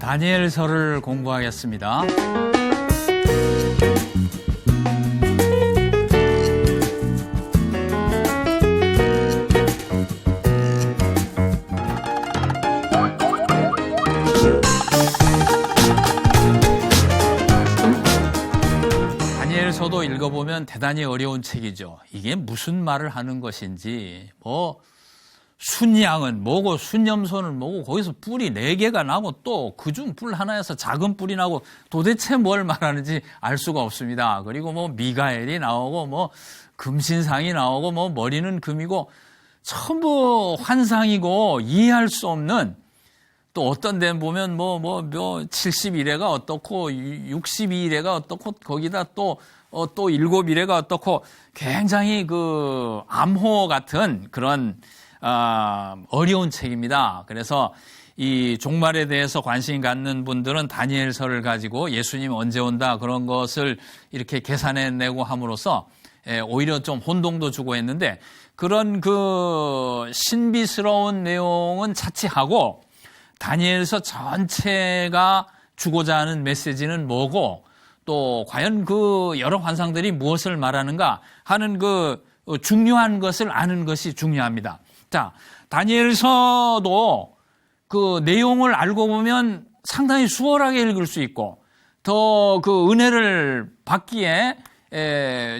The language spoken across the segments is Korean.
다니엘서를 공부하겠습니다. 다니엘서도 읽어보면 대단히 어려운 책이죠. 이게 무슨 말을 하는 것인지, 순양은 뭐고 순염소는 뭐고 거기서 뿔이 4개가 나고 또 그중 뿔 하나에서 작은 뿔이 나고 도대체 뭘 말하는지 알 수가 없습니다. 그리고 미가엘이 나오고 금신상이 나오고 머리는 금이고 전부 환상이고 이해할 수 없는, 또 어떤 데는 보면 71회가 어떻고 62회가 어떻고 거기다 또 7일회가 어떻고 굉장히 암호 같은 그런 어려운 책입니다. 그래서 이 종말에 대해서 관심 갖는 분들은 다니엘서를 가지고 예수님 언제 온다 그런 것을 이렇게 계산해내고 함으로써 오히려 좀 혼동도 주고 했는데, 그런 신비스러운 내용은 차치하고 다니엘서 전체가 주고자 하는 메시지는 뭐고, 또 과연 여러 환상들이 무엇을 말하는가 하는 중요한 것을 아는 것이 중요합니다. 자, 다니엘서도 내용을 알고 보면 상당히 수월하게 읽을 수 있고 더 은혜를 받기에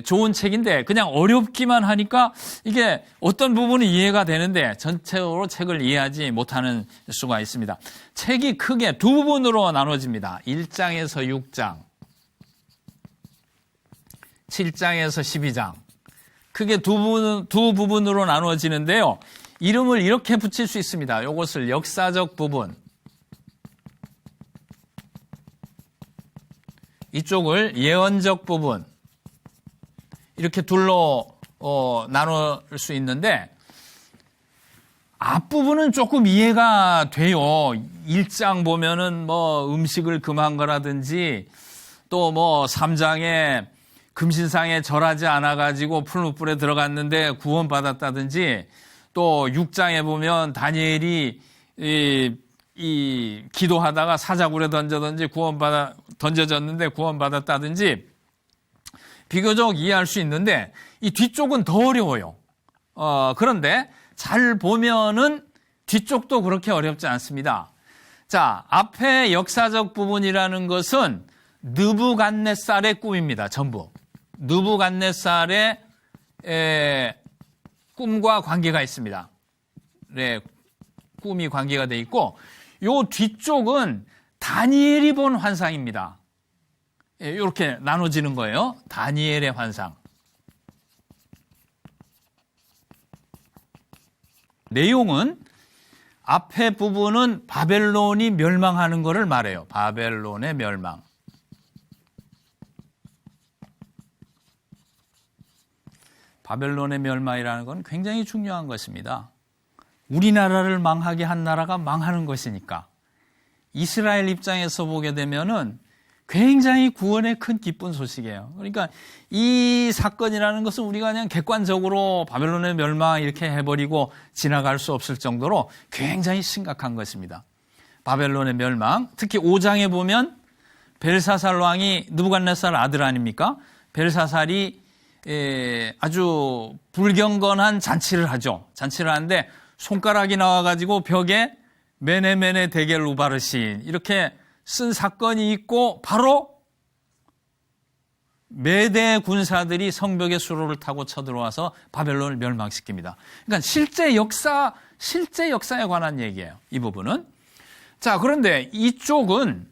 좋은 책인데, 그냥 어렵기만 하니까 이게 어떤 부분은 이해가 되는데 전체적으로 책을 이해하지 못하는 수가 있습니다. 책이 크게 두 부분으로 나눠집니다. 1장에서 6장, 7장에서 12장. 크게 두 부분으로 나눠지는데요. 이름을 이렇게 붙일 수 있습니다. 이것을 역사적 부분, 이쪽을 예언적 부분, 이렇게 둘로 나눌 수 있는데, 앞부분은 조금 이해가 돼요. 1장 보면은 음식을 금한 거라든지, 또 3장에 금신상에 절하지 않아가지고 풀무불에 들어갔는데 구원받았다든지, 또 6장에 보면 다니엘이 이 기도하다가 사자굴에 던져졌는데 구원받았다든지 비교적 이해할 수 있는데, 이 뒤쪽은 더 어려워요. 그런데 잘 보면은 뒤쪽도 그렇게 어렵지 않습니다. 자, 앞에 역사적 부분이라는 것은 느부갓네살의 꿈입니다. 전부. 느부갓네살의 꿈과 관계가 있습니다. 네, 꿈이 관계가 돼 있고, 요 뒤쪽은 다니엘이 본 환상입니다. 이렇게 나눠지는 거예요. 다니엘의 환상. 내용은 앞에 부분은 바벨론이 멸망하는 것을 말해요. 바벨론의 멸망. 바벨론의 멸망이라는 건 굉장히 중요한 것입니다. 우리나라를 망하게 한 나라가 망하는 것이니까. 이스라엘 입장에서 보게 되면은 굉장히 구원의 큰 기쁜 소식이에요. 그러니까 이 사건이라는 것은 우리가 그냥 객관적으로 바벨론의 멸망 이렇게 해버리고 지나갈 수 없을 정도로 굉장히 심각한 것입니다. 바벨론의 멸망, 특히 5장에 보면 벨사살 왕이 느부갓네살 아들 아닙니까? 벨사살이 아주 불경건한 잔치를 하죠. 잔치를 하는데 손가락이 나와가지고 벽에 메네메네 데겔 우바르신 이렇게 쓴 사건이 있고, 바로 메대 군사들이 성벽의 수로를 타고 쳐들어와서 바벨론을 멸망시킵니다. 그러니까 실제 역사에 관한 얘기예요. 이 부분은. 자, 그런데 이쪽은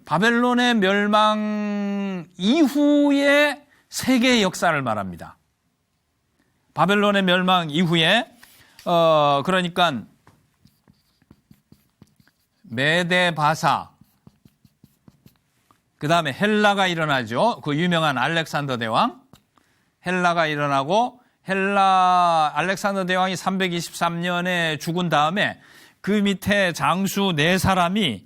바벨론의 멸망 이후의 세계의 역사를 말합니다. 바벨론의 멸망 이후에 그러니까 메데 바사, 그 다음에 헬라가 일어나죠. 그 유명한 알렉산더 대왕. 헬라가 일어나고, 알렉산더 대왕이 323년에 죽은 다음에 그 밑에 장수 4사람이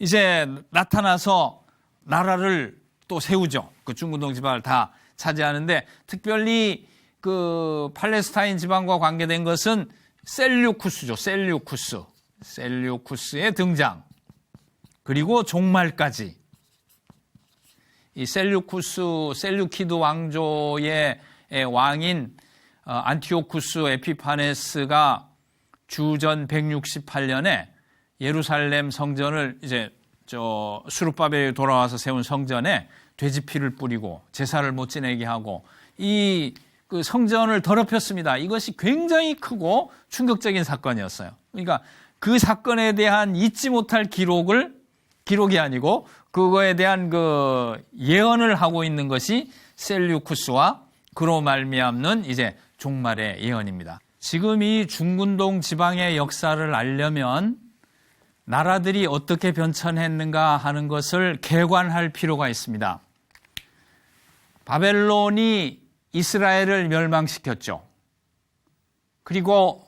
이제 나타나서 나라를 또 세우죠. 그 중근동 지방을 다 차지하는데, 특별히 그 팔레스타인 지방과 관계된 것은 셀류쿠스죠. 셀류쿠스의 등장, 그리고 종말까지 이 셀류키드 왕조의 왕인 안티오쿠스 에피파네스가 주전 168년에 예루살렘 성전을 이제 수룹바벨이 돌아와서 세운 성전에 돼지피를 뿌리고 제사를 못 지내게 하고 그 성전을 더럽혔습니다. 이것이 굉장히 크고 충격적인 사건이었어요. 그러니까 그 사건에 대한 잊지 못할 기록이 아니고 그거에 대한 그 예언을 하고 있는 것이 셀류쿠스와 그로 말미암는 이제 종말의 예언입니다. 지금 이 중근동 지방의 역사를 알려면 나라들이 어떻게 변천했는가 하는 것을 개관할 필요가 있습니다. 바벨론이 이스라엘을 멸망시켰죠. 그리고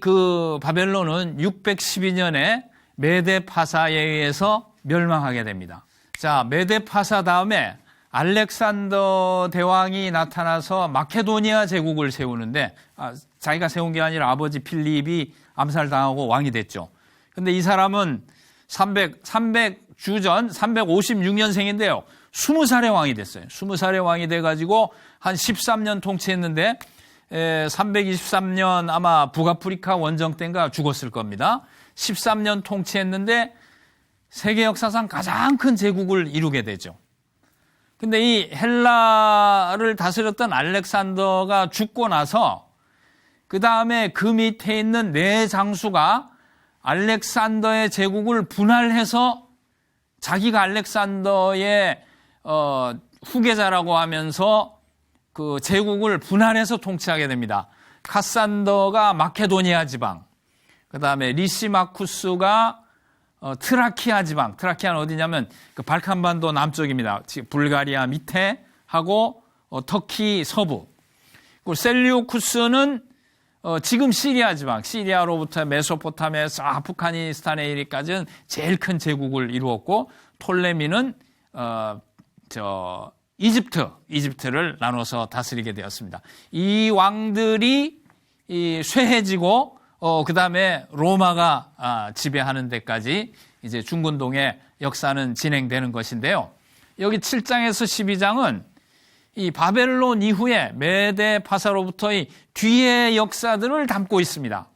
그 바벨론은 612년에 메데파사에 의해서 멸망하게 됩니다. 자, 메데파사 다음에 알렉산더 대왕이 나타나서 마케도니아 제국을 세우는데 자기가 세운 게 아니라 아버지 필립이 암살당하고 왕이 됐죠. 근데 이 사람은 주전 356년생인데요. 20살의 왕이 됐어요. 20살의 왕이 돼가지고 한 13년 통치했는데 323년 아마 북아프리카 원정 때인가 죽었을 겁니다. 13년 통치했는데 세계 역사상 가장 큰 제국을 이루게 되죠. 근데 이 헬라를 다스렸던 알렉산더가 죽고 나서 그 다음에 그 밑에 있는 네 장수가 알렉산더의 제국을 분할해서 자기가 알렉산더의 후계자라고 하면서 그 제국을 분할해서 통치하게 됩니다. 카산더가 마케도니아 지방, 그 다음에 리시마쿠스가 트라키아 지방, 트라키아는 어디냐면 그 발칸반도 남쪽입니다. 불가리아 밑에 하고 터키 서부. 그리고 셀류쿠스는 지금 시리아 지방, 시리아로부터 메소포타미아에서 아프가니스탄에 이르기까지는 제일 큰 제국을 이루었고, 톨레미는 이집트를 나눠서 다스리게 되었습니다. 이 왕들이 쇠해지고 그 다음에 로마가 지배하는 데까지 이제 중근동의 역사는 진행되는 것인데요. 여기 7장에서 12장은 이 바벨론 이후에 메데파사로부터의 뒤의 역사들을 담고 있습니다.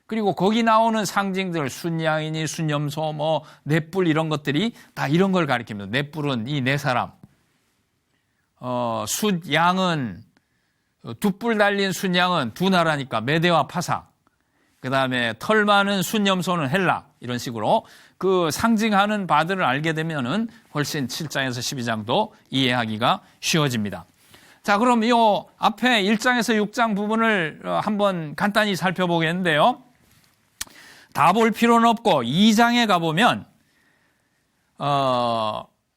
그리고 거기 나오는 상징들, 순양이니 순염소, 넷불 이런 것들이 다 이런 걸 가리킵니다. 넷불은 이 네 사람, 숫양은 두 뿔 달린 순양은 두 나라니까 메데와 파사. 그 다음에 털 많은 순염소는 헬라. 이런 식으로 그 상징하는 바들을 알게 되면은 훨씬 7장에서 12장도 이해하기가 쉬워집니다. 자, 그럼 이 앞에 1장에서 6장 부분을 한번 간단히 살펴보겠는데요. 다 볼 필요는 없고 2장에 가보면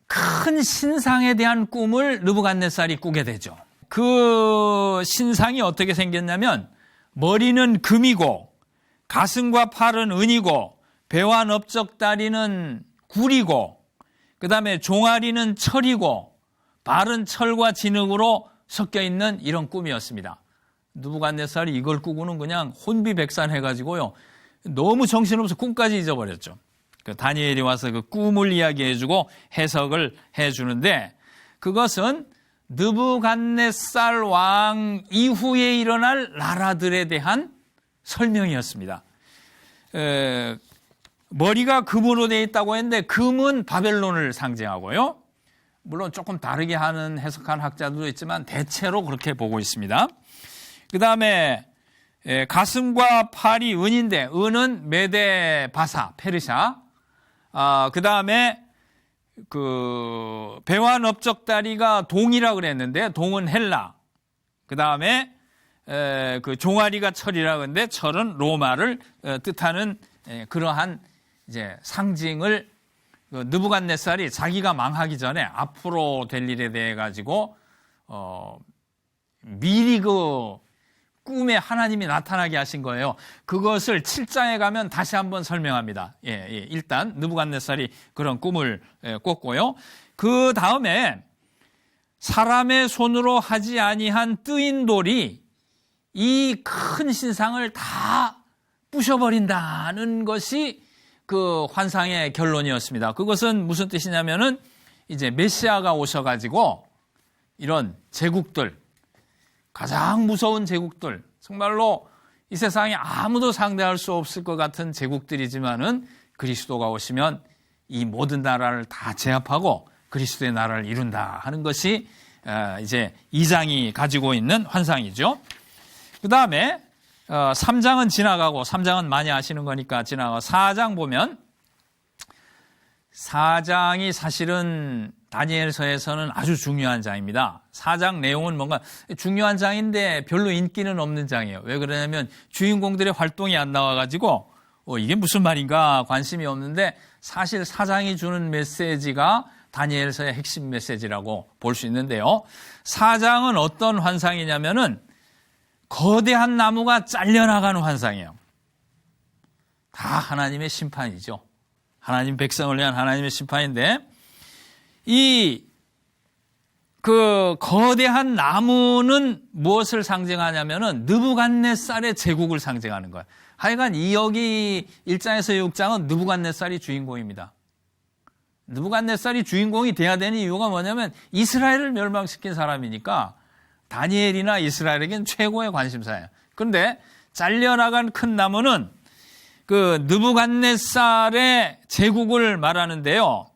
큰 신상에 대한 꿈을 느부갓네살이 꾸게 되죠. 그 신상이 어떻게 생겼냐면 머리는 금이고 가슴과 팔은 은이고 배와 넓적다리는 굴이고 그 다음에 종아리는 철이고 발은 철과 진흙으로 섞여 있는 이런 꿈이었습니다. 느부갓네살이 이걸 꾸고는 그냥 혼비백산해가지고요. 너무 정신없어서 꿈까지 잊어버렸죠. 그 다니엘이 와서 그 꿈을 이야기해주고 해석을 해주는데 그것은 느부갓네살 왕 이후에 일어날 나라들에 대한 설명이었습니다. 머리가 금으로 되어 있다고 했는데 금은 바벨론을 상징하고요. 물론 조금 다르게 하는 해석하는 학자들도 있지만 대체로 그렇게 보고 있습니다. 그 다음에 가슴과 팔이 은인데 은은 메데바사, 페르시아. 그 다음에 그 배와 넓적다리가 동이라 그랬는데 동은 헬라. 그 다음에 그 종아리가 철이라 그랬는데 철은 로마를 뜻하는 그러한 이제 상징을 느부갓네살이 자기가 망하기 전에 앞으로 될 일에 대해 가지고 미리 그 꿈에 하나님이 나타나게 하신 거예요. 그것을 7장에 가면 다시 한번 설명합니다. 일단 느부갓네살이 그런 꿈을 꿨고요. 그 다음에 사람의 손으로 하지 아니한 뜨인 돌이 이 큰 신상을 다 부셔버린다는 것이 그 환상의 결론이었습니다. 그것은 무슨 뜻이냐면은 이제 메시아가 오셔가지고 이런 제국들, 가장 무서운 제국들, 정말로 이 세상에 아무도 상대할 수 없을 것 같은 제국들이지만은 그리스도가 오시면 이 모든 나라를 다 제압하고 그리스도의 나라를 이룬다 하는 것이 이제 2장이 가지고 있는 환상이죠. 그 다음에 3장은 지나가고 3장은 많이 아시는 거니까 지나가고 4장 보면 4장이 사실은 다니엘서에서는 아주 중요한 장입니다. 4장 내용은 뭔가 중요한 장인데 별로 인기는 없는 장이에요. 왜 그러냐면 주인공들의 활동이 안 나와가지고 이게 무슨 말인가 관심이 없는데 사실 4장이 주는 메시지가 다니엘서의 핵심 메시지라고 볼 수 있는데요. 4장은 어떤 환상이냐면은 거대한 나무가 잘려나가는 환상이에요. 다 하나님의 심판이죠. 하나님 백성을 위한 하나님의 심판인데 그 거대한 나무는 무엇을 상징하냐면은 느부갓네살의 제국을 상징하는 거예요. 하여간 여기 1장에서 6장은 느부갓네살이 주인공입니다. 느부갓네살이 주인공이 돼야 되는 이유가 뭐냐면 이스라엘을 멸망시킨 사람이니까 다니엘이나 이스라엘에겐 최고의 관심사예요. 그런데 잘려나간 큰 나무는 그 느부갓네살의 제국을 말하는데요.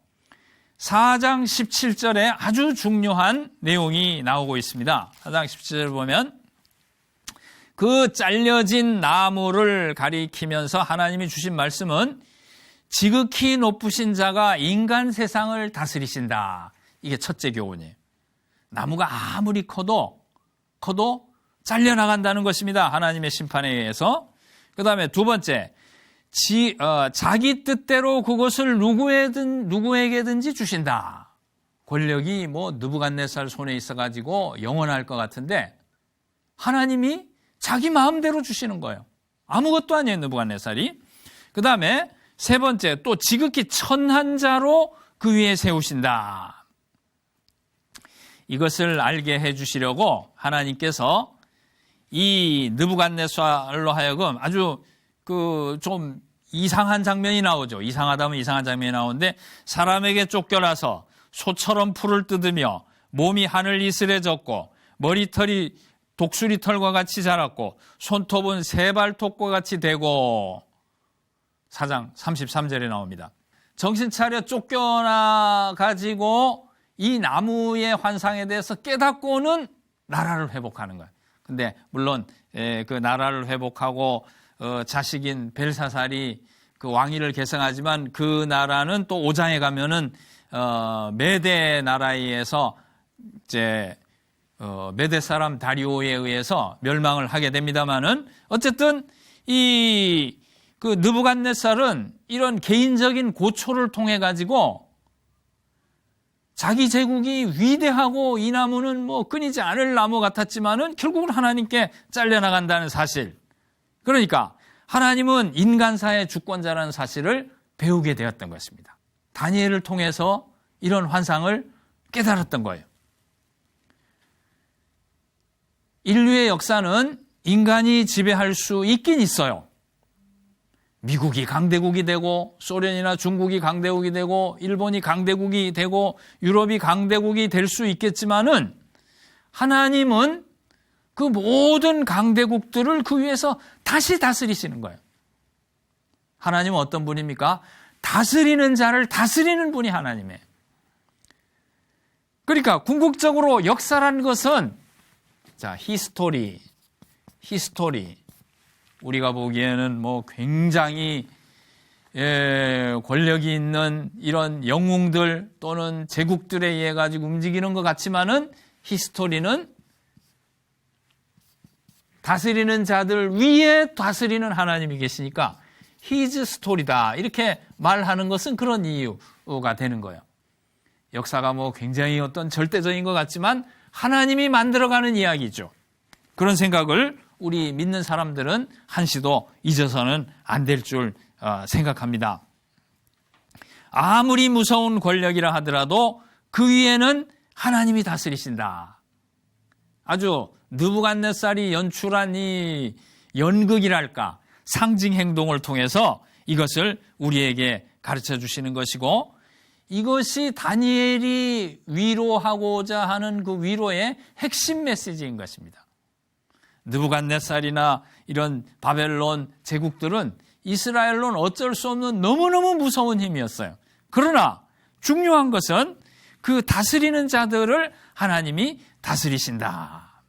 4장 17절에 아주 중요한 내용이 나오고 있습니다. 4장 17절 보면 그 잘려진 나무를 가리키면서 하나님이 주신 말씀은 지극히 높으신 자가 인간 세상을 다스리신다. 이게 첫째 교훈이에요. 나무가 아무리 커도 잘려나간다는 것입니다. 하나님의 심판에 의해서. 그 다음에 두 번째, 자기 뜻대로 그것을 누구에게든지 주신다. 권력이 느부갓네살 손에 있어가지고 영원할 것 같은데 하나님이 자기 마음대로 주시는 거예요. 아무것도 아니에요, 느부갓네살이. 그 다음에 세 번째, 또 지극히 천한 자로 그 위에 세우신다. 이것을 알게 해주시려고 하나님께서 이 느부갓네살로 하여금 아주 좀 이상한 장면이 나오죠. 이상하다면 이상한 장면이 나오는데 사람에게 쫓겨나서 소처럼 풀을 뜯으며 몸이 하늘 이슬에 젖고 머리털이 독수리털과 같이 자랐고 손톱은 새발톱과 같이 되고 4장 33절에 나옵니다. 정신 차려 쫓겨나 가지고 이 나무의 환상에 대해서 깨닫고는 나라를 회복하는 거예요. 근데 물론 그 나라를 회복하고 자식인 벨사살이 그 왕위를 계승하지만 그 나라는 또 5장에 가면은 메데 나라에 의해서 이제 메데 사람 다리오에 의해서 멸망을 하게 됩니다만은 어쨌든 그 느부갓네살은 이런 개인적인 고초를 통해 가지고 자기 제국이 위대하고 이 나무는 끊이지 않을 나무 같았지만은 결국은 하나님께 잘려나간다는 사실. 그러니까 하나님은 인간사의 주권자라는 사실을 배우게 되었던 것입니다. 다니엘을 통해서 이런 환상을 깨달았던 거예요. 인류의 역사는 인간이 지배할 수 있긴 있어요. 미국이 강대국이 되고 소련이나 중국이 강대국이 되고 일본이 강대국이 되고 유럽이 강대국이 될 수 있겠지만은 하나님은 그 모든 강대국들을 그 위에서 다시 다스리시는 거예요. 하나님은 어떤 분입니까? 다스리는 자를 다스리는 분이 하나님이에요. 그러니까 궁극적으로 역사라는 것은 히스토리 우리가 보기에는 굉장히 권력이 있는 이런 영웅들 또는 제국들에 의해 가지고 움직이는 것 같지만은 히스토리는 다스리는 자들 위에 다스리는 하나님이 계시니까 히즈 스토리다 이렇게 말하는 것은 그런 이유가 되는 거예요. 역사가 굉장히 어떤 절대적인 것 같지만 하나님이 만들어가는 이야기죠. 그런 생각을 우리 믿는 사람들은 한시도 잊어서는 안 될 줄 생각합니다. 아무리 무서운 권력이라 하더라도 그 위에는 하나님이 다스리신다. 아주 느부갓네살이 연출한 이 연극이랄까 상징 행동을 통해서 이것을 우리에게 가르쳐 주시는 것이고, 이것이 다니엘이 위로하고자 하는 그 위로의 핵심 메시지인 것입니다. 느부갓네살이나 이런 바벨론 제국들은 이스라엘로는 어쩔 수 없는 너무너무 무서운 힘이었어요. 그러나 중요한 것은 그 다스리는 자들을 하나님이 다스리신다.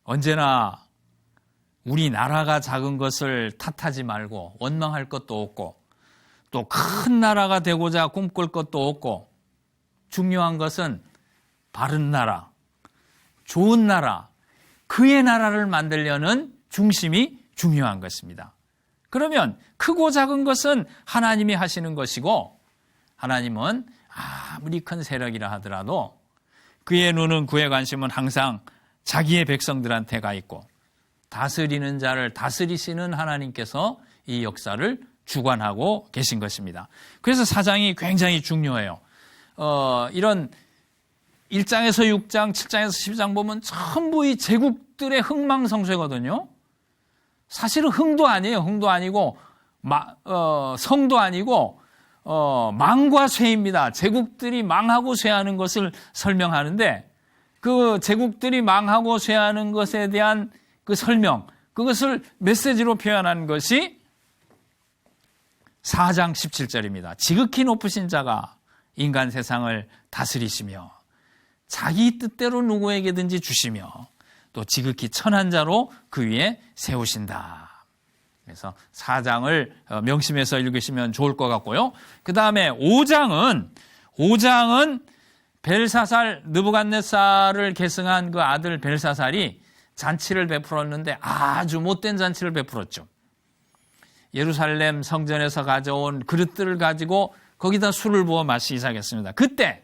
언제나 우리나라가 작은 것을 탓하지 말고 원망할 것도 없고, 또 큰 나라가 되고자 꿈꿀 것도 없고, 중요한 것은 바른 나라, 좋은 나라, 그의 나라를 만들려는 중심이 중요한 것입니다. 그러면 크고 작은 것은 하나님이 하시는 것이고, 하나님은 아무리 큰 세력이라 하더라도 그의 눈은, 그의 관심은 항상 자기의 백성들한테 가 있고, 다스리는 자를 다스리시는 하나님께서 이 역사를 주관하고 계신 것입니다. 그래서 4장이 굉장히 중요해요. 이런 1장에서 6장, 7장에서 10장 보면 전부 이 제국들의 흥망성쇠거든요. 사실은 흥도 아니에요. 흥도 아니고 성도 아니고 망과 쇠입니다. 제국들이 망하고 쇠하는 것을 설명하는데, 그 제국들이 망하고 쇠하는 것에 대한 그 설명, 그것을 메시지로 표현한 것이 4장 17절입니다. 지극히 높으신 자가 인간 세상을 다스리시며 자기 뜻대로 누구에게든지 주시며 또 지극히 천한 자로 그 위에 세우신다. 그래서 4장을 명심해서 읽으시면 좋을 것 같고요. 그 다음에 5장은 벨사살, 느부갓네살을 계승한 그 아들 벨사살이 잔치를 베풀었는데 아주 못된 잔치를 베풀었죠. 예루살렘 성전에서 가져온 그릇들을 가지고 거기다 술을 부어 마시기 시작했습니다. 그때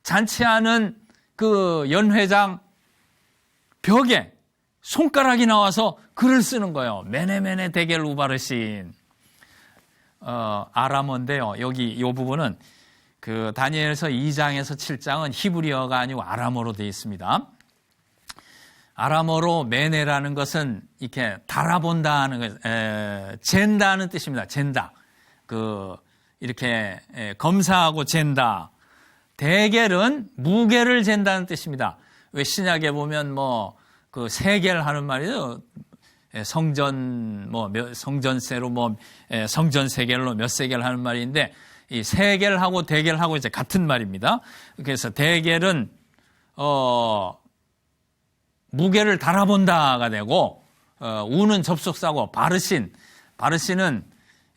잔치하는 그 연회장 벽에 손가락이 나와서 글을 쓰는 거예요. 메네메네 데겔 우바르신. 아람어인데요. 여기 이 부분은 그 다니엘서 2장에서 7장은 히브리어가 아니고 아람어로 되어 있습니다. 아람어로 메네라는 것은 이렇게 달아본다는 것, 잰다는 뜻입니다. 잰다. 이렇게 검사하고 잰다. 데겔은 무게를 잰다는 뜻입니다. 왜 신약에 보면 그 세겔 하는 말이죠. 성전세로 성전 세겔로 몇 세겔 하는 말인데, 이 세겔하고 데겔하고 이제 같은 말입니다. 그래서 데겔은 무게를 달아본다가 되고, 우는 접속사고, 바르신은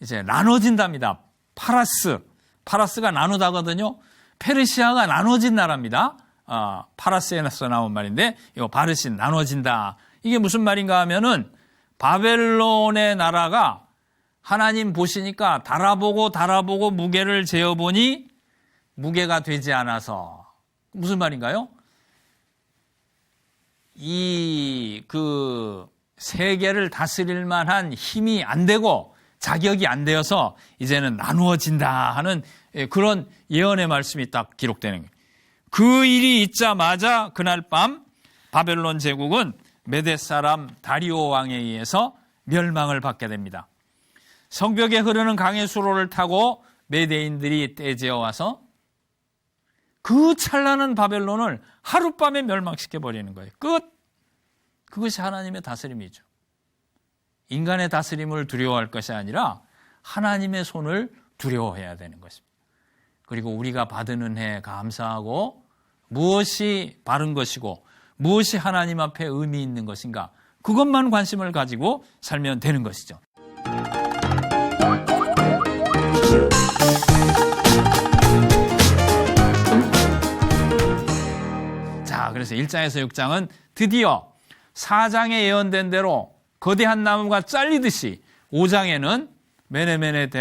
이제 나눠진답니다. 파라스가 나누다거든요. 페르시아가 나눠진 나라입니다. 파라스에서 나온 말인데, 이거 바르신, 나눠진다. 이게 무슨 말인가 하면은, 바벨론의 나라가 하나님 보시니까 달아보고 무게를 재어보니 무게가 되지 않아서. 무슨 말인가요? 세계를 다스릴 만한 힘이 안 되고 자격이 안 되어서 이제는 나누어진다 하는 그런 예언의 말씀이 딱 기록되는 거예요. 그 일이 있자마자 그날 밤 바벨론 제국은 메대 사람 다리오 왕에 의해서 멸망을 받게 됩니다. 성벽에 흐르는 강의 수로를 타고 메대인들이 떼지어 와서 그 찬란한 바벨론을 하룻밤에 멸망시켜 버리는 거예요. 끝. 그것이 하나님의 다스림이죠. 인간의 다스림을 두려워할 것이 아니라 하나님의 손을 두려워해야 되는 것입니다. 그리고 우리가 받은 은혜에 감사하고 무엇이 바른 것이고 무엇이 하나님 앞에 의미 있는 것인가, 그것만 관심을 가지고 살면 되는 것이죠. 자, 그래서 1장에서 6장은 드디어 4장에 예언된 대로 거대한 나무가 잘리듯이 5장에는 메네메네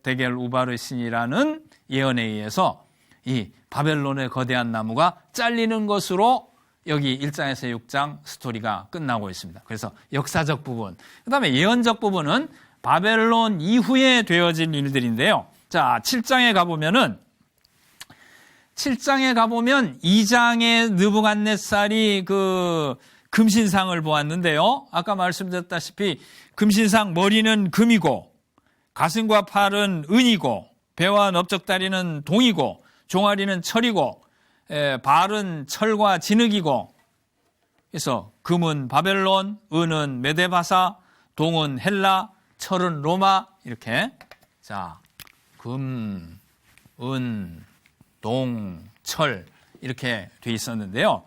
데겔 우바르신이라는 예언에 의해서 이 바벨론의 거대한 나무가 잘리는 것으로 여기 1장에서 6장 스토리가 끝나고 있습니다. 그래서 역사적 부분, 그 다음에 예언적 부분은 바벨론 이후에 되어진 일들인데요. 자, 7장에 가보면 2장의 느부갓네살이 그 금신상을 보았는데요. 아까 말씀드렸다시피 금신상 머리는 금이고 가슴과 팔은 은이고 배와 넓적다리는 동이고 종아리는 철이고 발은 철과 진흙이고, 그래서 금은 바벨론, 은은 메데바사, 동은 헬라, 철은 로마, 이렇게 자 금, 은, 동, 철 이렇게 돼 있었는데요.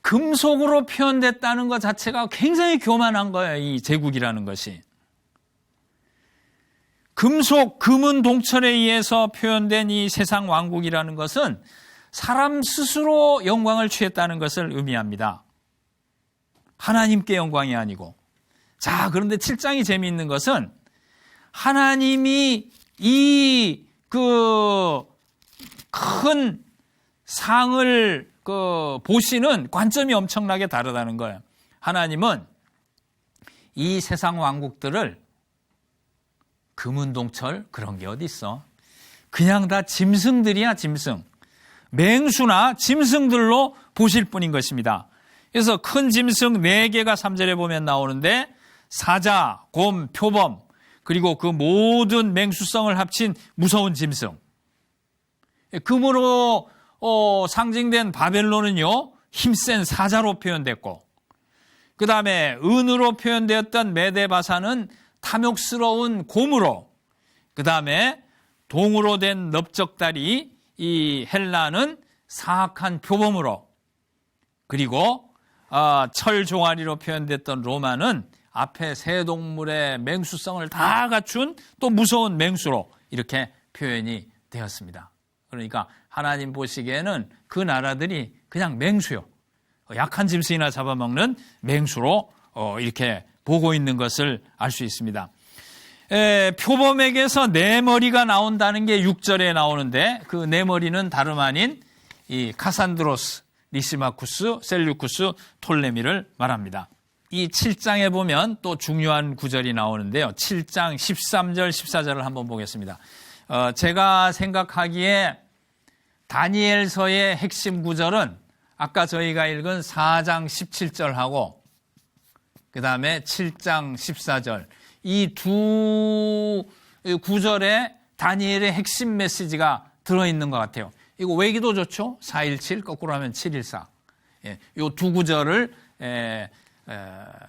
금속으로 표현됐다는 것 자체가 굉장히 교만한 거예요. 이 제국이라는 것이. 금속, 금은 동철에 의해서 표현된 이 세상 왕국이라는 것은 사람 스스로 영광을 취했다는 것을 의미합니다. 하나님께 영광이 아니고. 자, 그런데 7장이 재미있는 것은 하나님이 이 큰 상을 보시는 관점이 엄청나게 다르다는 거예요. 하나님은 이 세상 왕국들을 금은동철 그런 게 어디 있어? 그냥 다 짐승들이야, 짐승. 맹수나 짐승들로 보실 뿐인 것입니다. 그래서 큰 짐승 4개가 3절에 보면 나오는데 사자, 곰, 표범, 그리고 그 모든 맹수성을 합친 무서운 짐승. 금으로 상징된 바벨론은요, 힘센 사자로 표현됐고, 그 다음에 은으로 표현되었던 메데바사는 탐욕스러운 곰으로, 그 다음에 동으로 된 넓적다리 이 헬라는 사악한 표범으로, 그리고 철 종아리로 표현됐던 로마는 앞에 새 동물의 맹수성을 다 갖춘 또 무서운 맹수로 이렇게 표현이 되었습니다. 그러니까 하나님 보시기에는 그 나라들이 그냥 맹수요. 약한 짐승이나 잡아먹는 맹수로 이렇게 보고 있는 것을 알 수 있습니다. 표범에게서 네 머리가 나온다는 게 6절에 나오는데 그 네 머리는 다름 아닌 이 카산드로스, 리시마쿠스, 셀류쿠스, 톨레미를 말합니다. 이 7장에 보면 또 중요한 구절이 나오는데요. 7장 13절, 14절을 한번 보겠습니다. 제가 생각하기에 다니엘서의 핵심 구절은 아까 저희가 읽은 4장 17절하고 그 다음에 7장 14절 이 두 구절에 다니엘의 핵심 메시지가 들어있는 것 같아요. 이거 외기도 좋죠? 417 거꾸로 하면 714. 이 두 구절을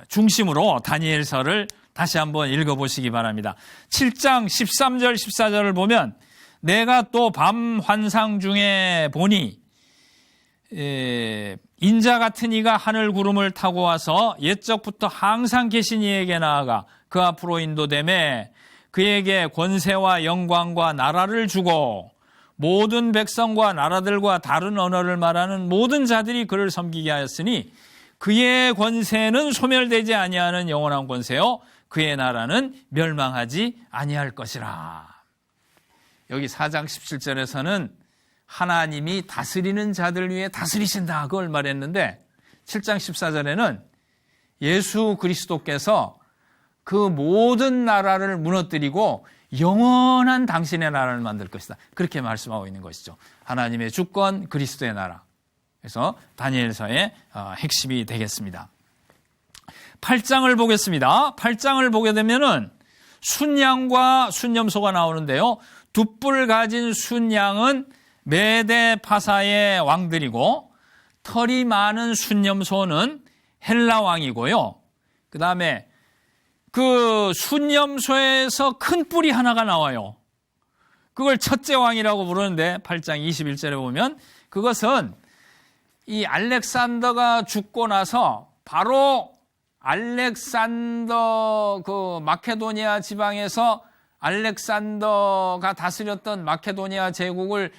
중심으로 다니엘서를 다시 한번 읽어보시기 바랍니다. 7장 13절 14절을 보면 내가 또 밤 환상 중에 보니 인자 같은 이가 하늘 구름을 타고 와서 옛적부터 항상 계신 이에게 나아가 그 앞으로 인도되매 그에게 권세와 영광과 나라를 주고 모든 백성과 나라들과 다른 언어를 말하는 모든 자들이 그를 섬기게 하였으니 그의 권세는 소멸되지 아니하는 영원한 권세요 그의 나라는 멸망하지 아니할 것이라. 여기 4장 17절에서는 하나님이 다스리는 자들 위해 다스리신다 그걸 말했는데 7장 14절에는 예수 그리스도께서 그 모든 나라를 무너뜨리고 영원한 당신의 나라를 만들 것이다. 그렇게 말씀하고 있는 것이죠. 하나님의 주권, 그리스도의 나라. 그래서 다니엘서의 핵심이 되겠습니다. 8장을 보겠습니다. 8장을 보게 되면은 순양과 순염소가 나오는데요. 두 뿔 가진 순양은 메데 파사의 왕들이고 털이 많은 순염소는 헬라 왕이고요. 그 다음에 그 순염소에서 큰 뿔이 하나가 나와요. 그걸 첫째 왕이라고 부르는데 8장 21절에 보면 그것은 이 알렉산더가 죽고 나서 바로 알렉산더 그 마케도니아 지방에서 알렉산더가 다스렸던 마케도니아 제국을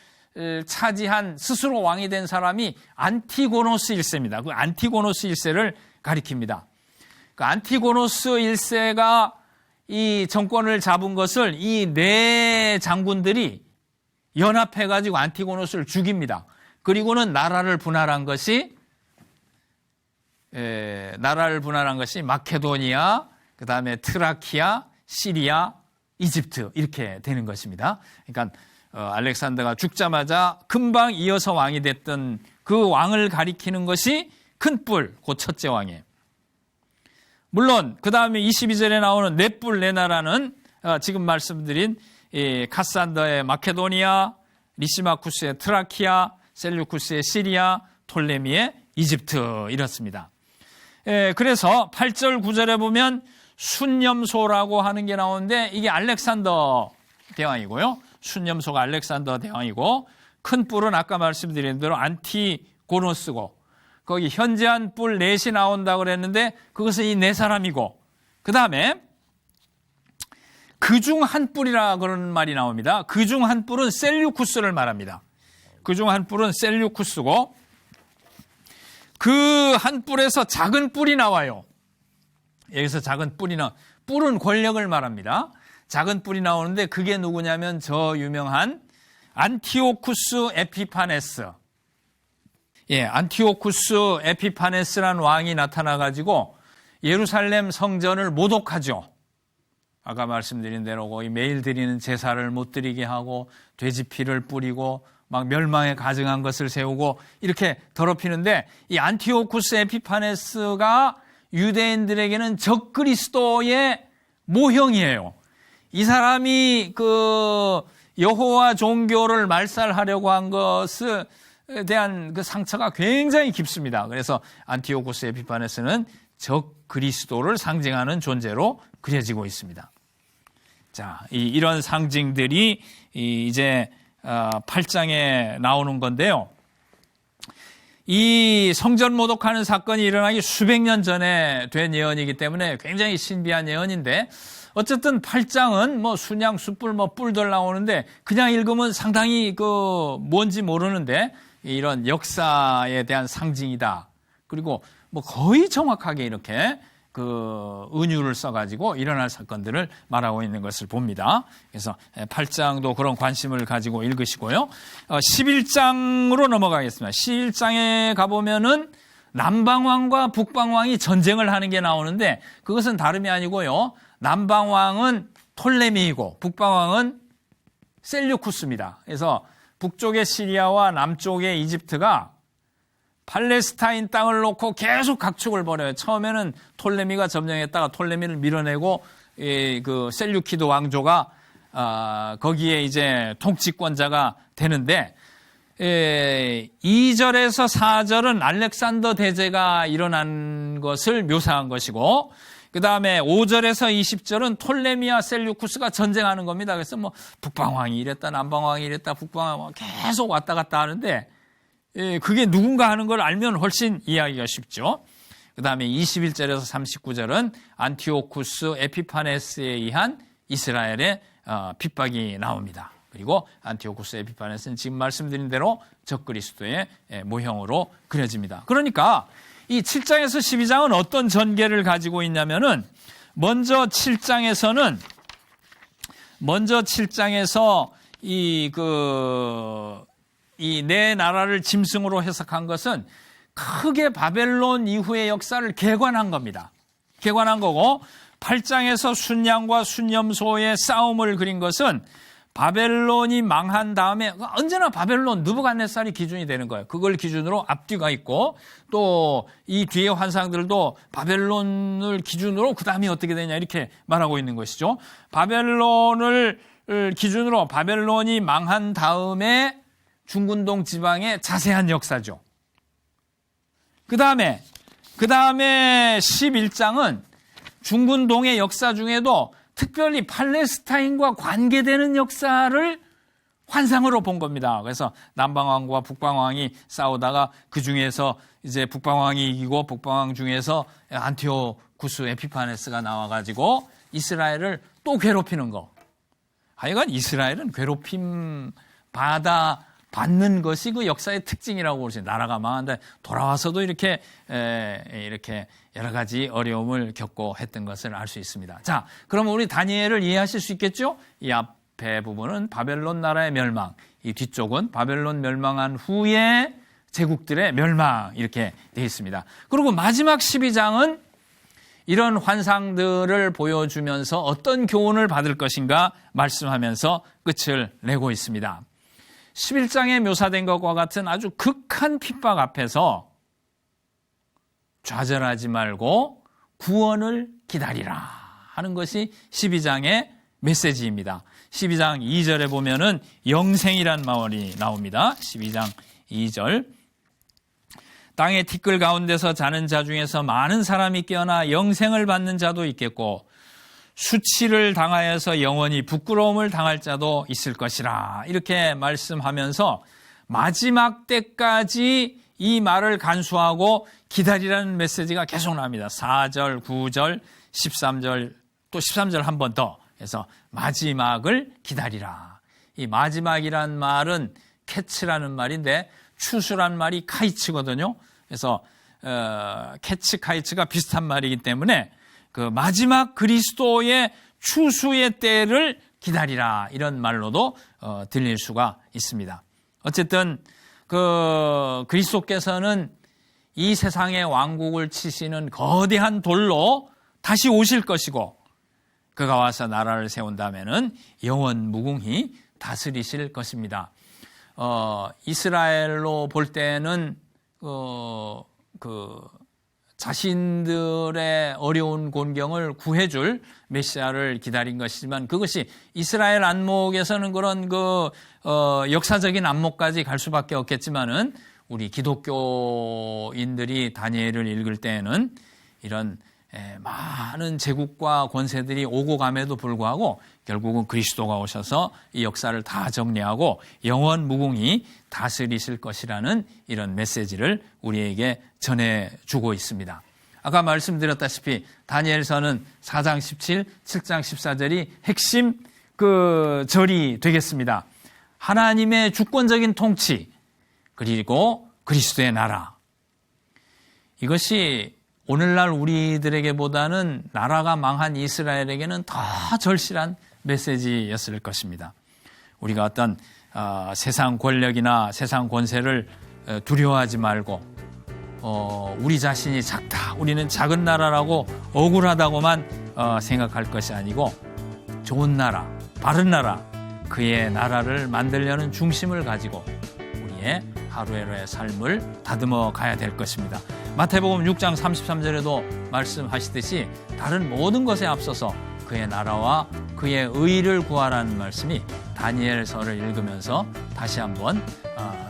차지한 스스로 왕이 된 사람이 안티고노스 1세입니다. 그 안티고노스 1세를 가리킵니다. 그 안티고노스 1세가 이 정권을 잡은 것을 이 네 장군들이 연합해가지고 안티고노스를 죽입니다. 그리고는 나라를 분할한 것이 마케도니아, 그 다음에 트라키아, 시리아, 이집트 이렇게 되는 것입니다. 그러니까 알렉산더가 죽자마자 금방 이어서 왕이 됐던 그 왕을 가리키는 것이 큰 뿔, 그 첫째 왕이에요. 물론 그 다음에 22절에 나오는 네 뿔 네 나라는 지금 말씀드린 카산더의 마케도니아, 리시마쿠스의 트라키아, 셀류쿠스의 시리아, 톨레미의 이집트 이렇습니다. 그래서 8절 9절에 보면 순념소라고 하는 게 나오는데 이게 알렉산더 대왕이고요. 순념소가 알렉산더 대왕이고 큰 뿔은 아까 말씀드린 대로 안티고노스고 거기 현재한 뿔 넷이 나온다고 그랬는데 그것은 이 네 사람이고 그 다음에 그중 한 뿔이라 그런 말이 나옵니다. 그중 한 뿔은 셀류쿠스를 말합니다. 그중 한 뿔은 셀류쿠스고 그 한 뿔에서 작은 뿔이 나와요. 여기서 작은 뿔이 뿔은 권력을 말합니다. 작은 뿔이 나오는데 그게 누구냐면 저 유명한 안티오쿠스 에피파네스. 안티오쿠스 에피파네스라는 왕이 나타나가지고 예루살렘 성전을 모독하죠. 아까 말씀드린 대로 거의 매일 드리는 제사를 못 드리게 하고 돼지 피를 뿌리고 막 멸망에 가증한 것을 세우고 이렇게 더럽히는데 이 안티오쿠스 에피파네스가 유대인들에게는 적그리스도의 모형이에요. 이 사람이 그 여호와 종교를 말살하려고 한 것에 대한 그 상처가 굉장히 깊습니다. 그래서 안티오쿠스 에피파네스는 적그리스도를 상징하는 존재로 그려지고 있습니다. 자, 이런 상징들이 이제 8장에 나오는 건데요. 이 성전 모독하는 사건이 일어나기 수백 년 전에 된 예언이기 때문에 굉장히 신비한 예언인데 어쨌든 8장은 뭐 순양, 숯불, 뭐 뿔들 나오는데 그냥 읽으면 상당히 그 뭔지 모르는데 이런 역사에 대한 상징이다. 그리고 뭐 거의 정확하게 이렇게 그 은유를 써가지고 일어날 사건들을 말하고 있는 것을 봅니다. 그래서 8장도 그런 관심을 가지고 읽으시고요. 11장으로 넘어가겠습니다. 11장에 가보면은 남방왕과 북방왕이 전쟁을 하는 게 나오는데 그것은 다름이 아니고요. 남방왕은 톨레미이고 북방왕은 셀류쿠스입니다. 그래서 북쪽의 시리아와 남쪽의 이집트가 팔레스타인 땅을 놓고 계속 각축을 벌여요. 처음에는 톨레미가 점령했다가 톨레미를 밀어내고 그 셀류키드 왕조가 거기에 이제 통치권자가 되는데 2절에서 4절은 알렉산더 대제가 일어난 것을 묘사한 것이고 그 다음에 5절에서 20절은 톨레미와 셀류쿠스가 전쟁하는 겁니다. 그래서 뭐 북방왕이 이랬다 남방왕이 이랬다 북방왕이 계속 왔다 갔다 하는데 그게 누군가 하는 걸 알면 훨씬 이해하기가 쉽죠. 그 다음에 21절에서 39절은 안티오쿠스 에피파네스에 의한 이스라엘의 핍박이 나옵니다. 그리고 안티오쿠스 에피파네스는 지금 말씀드린 대로 적그리스도의 모형으로 그려집니다. 그러니까 이 7장에서 12장은 어떤 전개를 가지고 있냐면은 먼저 7장에서 이 네 나라를 짐승으로 해석한 것은 크게 바벨론 이후의 역사를 개관한 겁니다. 개관한 거고 8장에서 순양과 순념소의 싸움을 그린 것은 바벨론이 망한 다음에 언제나 바벨론 느부갓네살이 기준이 되는 거예요. 그걸 기준으로 앞뒤가 있고 또 이 뒤의 환상들도 바벨론을 기준으로 그 다음이 어떻게 되냐 이렇게 말하고 있는 것이죠. 바벨론을 기준으로 바벨론이 망한 다음에 중근동 지방의 자세한 역사죠. 그 다음에 11장은 중근동의 역사 중에도 특별히 팔레스타인과 관계되는 역사를 환상으로 본 겁니다. 그래서 남방왕과 북방왕이 싸우다가 그 중에서 이제 북방왕이 이기고 북방왕 중에서 안티오쿠스 에피파네스가 나와가지고 이스라엘을 또 괴롭히는 거. 하여간 이스라엘은 괴롭힘 받는 것이 그 역사의 특징이라고 그러죠. 나라가 망한데 돌아와서도 이렇게 여러 가지 어려움을 겪고 했던 것을 알 수 있습니다. 자, 그럼 우리 다니엘을 이해하실 수 있겠죠? 이 앞에 부분은 바벨론 나라의 멸망, 이 뒤쪽은 바벨론 멸망한 후에 제국들의 멸망 이렇게 되어 있습니다. 그리고 마지막 12장은 이런 환상들을 보여주면서 어떤 교훈을 받을 것인가 말씀하면서 끝을 내고 있습니다. 11장에 묘사된 것과 같은 아주 극한 핍박 앞에서 좌절하지 말고 구원을 기다리라 하는 것이 12장의 메시지입니다. 12장 2절에 보면은 영생이란 말이 나옵니다. 12장 2절. 땅의 티끌 가운데서 자는 자 중에서 많은 사람이 깨어나 영생을 받는 자도 있겠고 수치를 당하여서 영원히 부끄러움을 당할 자도 있을 것이라. 이렇게 말씀하면서 마지막 때까지 이 말을 간수하고 기다리라는 메시지가 계속 나옵니다. 4절, 9절, 13절, 또 13절 한 번 더 해서 마지막을 기다리라. 이 마지막이란 말은 캐츠라는 말인데 추수란 말이 카이츠거든요. 그래서 캐츠, 카이츠가 비슷한 말이기 때문에 그 마지막 그리스도의 추수의 때를 기다리라 이런 말로도 들릴 수가 있습니다. 어쨌든 그리스도께서는 이 세상의 왕국을 치시는 거대한 돌로 다시 오실 것이고 그가 와서 나라를 세운다면은 영원 무궁히 다스리실 것입니다. 이스라엘로 볼 때는 자신들의 어려운 곤경을 구해줄 메시아를 기다린 것이지만 그것이 이스라엘 안목에서는 그런 역사적인 안목까지 갈 수밖에 없겠지만은 우리 기독교인들이 다니엘을 읽을 때에는 이런 많은 제국과 권세들이 오고 감에도 불구하고 결국은 그리스도가 오셔서 이 역사를 다 정리하고 영원 무궁히 다스리실 것이라는 이런 메시지를 우리에게 전해주고 있습니다. 아까 말씀드렸다시피 다니엘서는 4장 17, 7장 14절이 핵심 절이 되겠습니다. 하나님의 주권적인 통치 그리고 그리스도의 나라, 이것이 오늘날 우리들에게보다는 나라가 망한 이스라엘에게는 더 절실한 메시지였을 것입니다. 우리가 어떤 세상 권력이나 세상 권세를 두려워하지 말고 우리 자신이 작다, 우리는 작은 나라라고 억울하다고만 생각할 것이 아니고 좋은 나라, 바른 나라, 그의 나라를 만들려는 중심을 가지고 우리의 하루하루의 삶을 다듬어 가야 될 것입니다. 마태복음 6장 33절에도 말씀하시듯이 다른 모든 것에 앞서서 그의 나라와 그의 의를 구하라는 말씀이 다니엘서를 읽으면서 다시 한번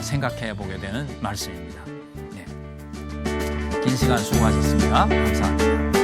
생각해 보게 되는 말씀입니다. 네. 긴 시간 수고하셨습니다. 감사합니다.